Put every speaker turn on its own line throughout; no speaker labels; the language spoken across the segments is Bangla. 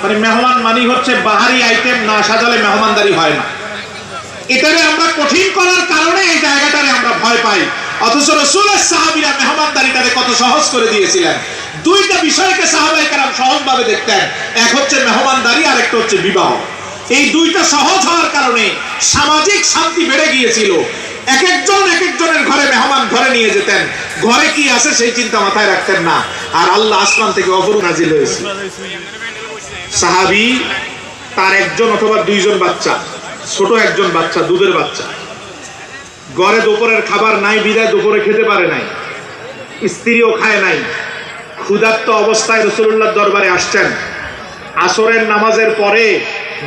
মানে মেহমান মানি হচ্ছে বাহারি আইটেম, না সাজালে মেহমানদারি হয় না। এটারে আমরা কঠিন করার কারণে এই জায়গাটারে আমরা ভয় পাই। অথচ রাসূলের সাহাবীরা মেহমানদারিটারে কত সহজ করে দিয়েছিলেন। দুইটা বিষয়কে সাহাবায়ে কেরাম সহজভাবে দেখতেন, এক হচ্ছে মেহমানদারি আর একটা হচ্ছে বিবাহ। এই দুইটা সহজ হওয়ার কারণে সামাজিক শান্তি বেড়ে গিয়েছিল। এক একজনের ঘরে মেহমান ঘরে নিয়ে যেতেন, ঘরে কি আছে সেই চিন্তা মাথায় রাখতেন না। আর আল্লাহ আসমান থেকে অবরু নাজিল হয়েছে। সাহাবী তার একজন অথবা দুইজন বাচ্চা, ছোট একজন বাচ্চা, দুধের বাচ্চা, ঘরে দুপুরের খাবার নাই বিদায় দুপুরে খেতে পারে নাই, স্ত্রীও খায় নাই, ক্ষুধার্ত অবস্থায় রাসূলুল্লাহর দরবারে আসছেন। আসরের নামাজের পরে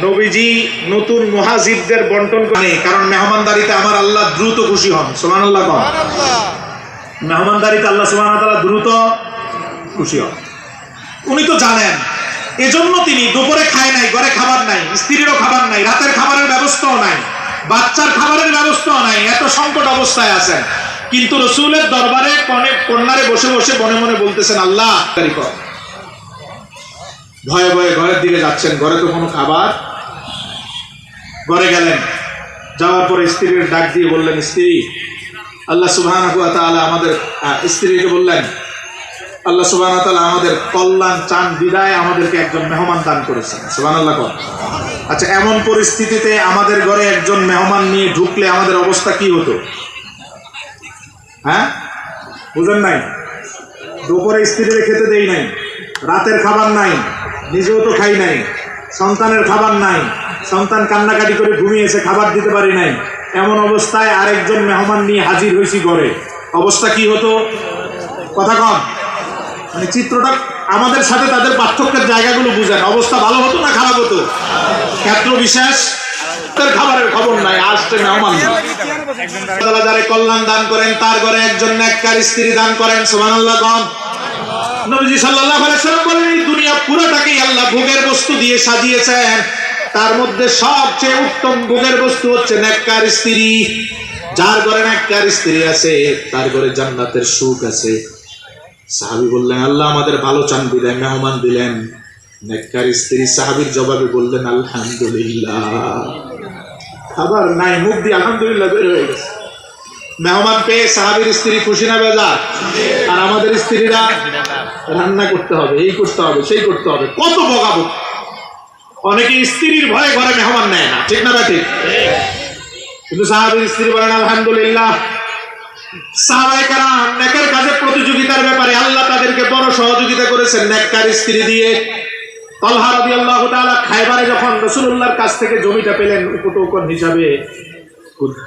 নবীজি নতুন মুহাজিরদের বন্টন করেন, কারণ মেহমানদারিতে আমার আল্লাহ দ্রুত খুশি হন। সুবহানাল্লাহ। মেহমানদারিতে আল্লাহ সুবহানাহু ওয়া তাআলা দ্রুত খুশি হন, উনি তো জানেন। এজন্য তিনি দুপুরে খায় নাই, ঘরে খাবার নাই, স্ত্রীরও খাবার নাই, রাতের খাবারের ব্যবস্থাও নাই, বাচ্চার খাবারের ব্যবস্থাও নাই, এত সংকট অবস্থায় আছেন। কিন্তু রাসূলের দরবারে কর্নারে বসে বসে মনে মনে বলতেছেন, আল্লাহ ভয়ে ভয়ে ঘরের দিকে যাচ্ছেন। ঘরে তো কোনো খাবার। ঘরে গেলেন, যাওয়ার পরে স্ত্রীর ডাক দিয়ে বললেন, স্ত্রী, আল্লাহ সুবহানাহু ওয়া তাআলা আমাদের, স্ত্রীকে বললেন, আল্লাহ সুবহানাহু ওয়া তাআলা আমাদের কল্যাণ চান বিদায় আমাদেরকে একজন মেহমান দান করেছেন। সুবহানাল্লাহ। আচ্ছা, এমন পরিস্থিতিতে আমাদের ঘরে একজন মেহমান নিয়ে ঢুকলে আমাদের অবস্থা কি হতো? হ্যাঁ, বুঝেন নাই? দুপুরে স্ত্রীকে খেতে দেই নাই, রাতের খাবার নাই, নিজেও তো খাই নাই, সন্তানের খাবার নাই, সন্তান কান্নাকাটি করে ঘুমিয়েছে, খাবার দিতে পারি নাই, এমন অবস্থায় আরেকজন মেহমান নিয়ে হাজির হয়েছি ঘরে, অবস্থা কি হতো? কথা কম, মানে চিত্রটা আমাদের সাথে তাদের পার্থক্যের জায়গাগুলো বুঝেন। অবস্থা ভালো হতো না খারাপ হতো? ক্ষেত্র বিশেষ। খাবারের খবর নাই, আসছে মেহমান। আল্লাহ যারে কল্যাণ দান করেন তার ঘরে একজন নেককার স্ত্রী দান করেন। সুবহানাল্লাহ। নবীজি সাল্লাল্লাহু আলাইহি ওয়াসাল্লাম বলেন, এই দুনিয়া পুরোটাকেই আল্লাহ ভোগের বস্তু দিয়ে সাজিয়েছেন, তার মধ্যে সবচেয়ে উত্তম ভোগের বস্তু হচ্ছে নেককার স্ত্রী। যার ঘরে নেককার স্ত্রী আছে তার ঘরে জান্নাতের সুখ আছে। সাহাবী বললেন, আল্লাহ আমাদের ভালো চান বিদায় মেহমান দিলেন। নেককার স্ত্রী সাহাবীর জবাবে বললেন, আলহামদুলিল্লাহ। খাবার নাই, মুখ দিয়ে আলহামদুলিল্লাহ বের হয়ে গেছে। মেহমান পেয়ে সাহাবীর স্ত্রী খুশি না বেজার? আর আমাদের স্ত্রীরা রান্না করতে হবে, এই করতে হবে, সেই করতে হবে, কত বকাবকি। অনেকে স্ত্রীর ভয়ে ঘরে মেহমান নেয় না, ঠিক না ঠিক? কিন্তু সাহাবীর স্ত্রী বলেন, আলহামদুলিল্লাহ। সাহাবায়ে কেরাম নেকের কাজে প্রতিযোগিতার ব্যাপারে আল্লাহ তাদেরকে বড় সহযোগিতা করেছেন নেককার স্ত্রী দিয়ে। তালহা রাদিয়াল্লাহু তাআলা খায়বারে যখন রাসূলুল্লাহর কাছ থেকে জমিটা পেলেন উপটোকন হিসাবে,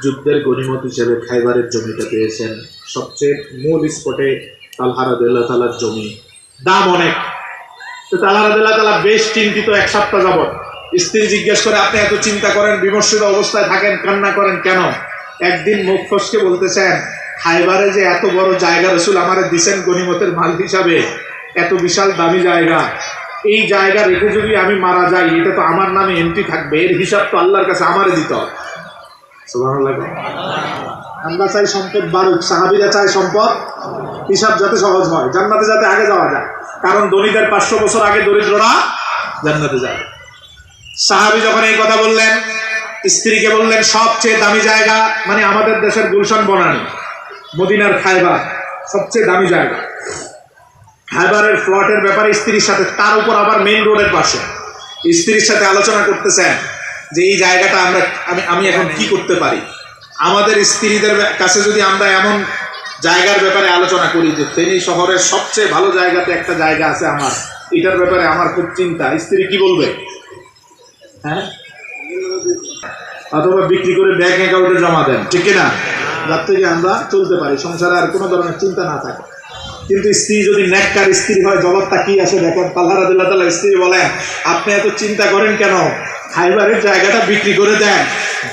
যুদ্ধের গনিমত হিসেবে খায়বারের জমিটা পেয়েছেন। সবচেয়ে মূল স্পটে তালহা রাদিয়াল্লাহু তাআলার জমি, দাম অনেক। তো তালহা রাদিয়াল্লাহু তাআলা বেশ চিন্তিত এক সপ্তাহ যাবত। স্ত্রী জিজ্ঞেস করে, আপনি এত চিন্তা করেন, বিমর্ষিত অবস্থায় থাকেন, কান্না করেন কেন? একদিন মুখ ফসকে বলতেছেন, খায়বারে যে এত বড় জায়গা রাসূল আমারে দিবেন গনিমতের মাল হিসাবে, এত বিশাল দামি জায়গা, এই জায়গা রেখে যদি আমি মারা যাই এটা তো আমার নামে এমটি থাকবে, এর হিসাব তো আল্লাহর কাছে আমারে দিতে হবে। সুবহানাল্লাহ। আমরা চাই সম্পদ বাড়ুক, সাহাবীরা চায় সম্পদ হিসাব যাতে সহজ হয়, জান্নাতে যাতে আগে যাওয়া যায়। কারণ ধনীদের 500 বছর আগে দরিদ্ররা জান্নাতে যায়। সাহাবী যখন এই কথা বললেন, স্ত্রীকে বললেন, সবচেয়ে দামি জায়গা, মানে আমাদের দেশের গুলশান বনানী, মদিনার খায়বার সবচেয়ে দামি জায়গা। খায়বারের প্লটের ব্যাপারে স্ত্রীর সাথে, তার উপর আবার মেইন রোডের পাশে, স্ত্রীর সাথে আলোচনা করতেছেন যে এই জায়গাটা আমি এখন কি করতে পারি। আমাদের স্ত্রীদের কাছে যদি আমরা এমন জায়গার ব্যাপারে আলোচনা করি যে ফেনী শহরের সবচেয়ে ভালো জায়গাতে একটা জায়গা আছে আমার, এটার ব্যাপারে আমার খুব চিন্তা, স্ত্রী কি বলবে? হ্যাঁ, অথবা বিক্রি করে ব্যাংক অ্যাকাউন্টে জমা দেন, ঠিক না? যার থেকে আমরা চলতে পারি, সংসারে আর কোনো ধরনের চিন্তা না থাকে। কিন্তু স্ত্রী যদি নেককার স্ত্রী হয়, জবাবটা কি আসে দেখেন। তালহা রাদিয়াল্লাহু তাআলা স্ত্রী বলেন, আপনি এত চিন্তা করেন কেন? খায়বারের জায়গাটা বিক্রি করে দেন,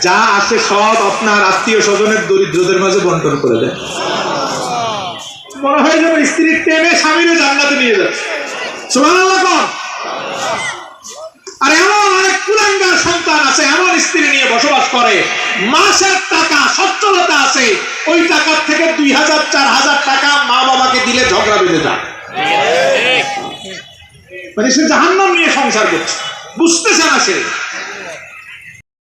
যা আসে সব আপনার আত্মীয় স্বজনের দরিদ্রদের মাঝে বন্টন করে দেন। মনে হয় যেন স্ত্রীর টেনে স্বামীরে জান্নাতে নিয়ে যাচ্ছে। সুবহানাল্লাহ। আর এমন অনেক কুলাঙ্গার সন্তান আছে, এমন স্ত্রী নিয়ে বসবাস করে, মাসের টাকা সচ্ছলতা আছে, ওই টাকার থেকে 2000-4000 টাকা মা বাবাকে দিলে ঝগড়া বেঁধে যায়। মানে সে জাহান্নাম নিয়ে সংসার করছে, বুঝতেছে না সে।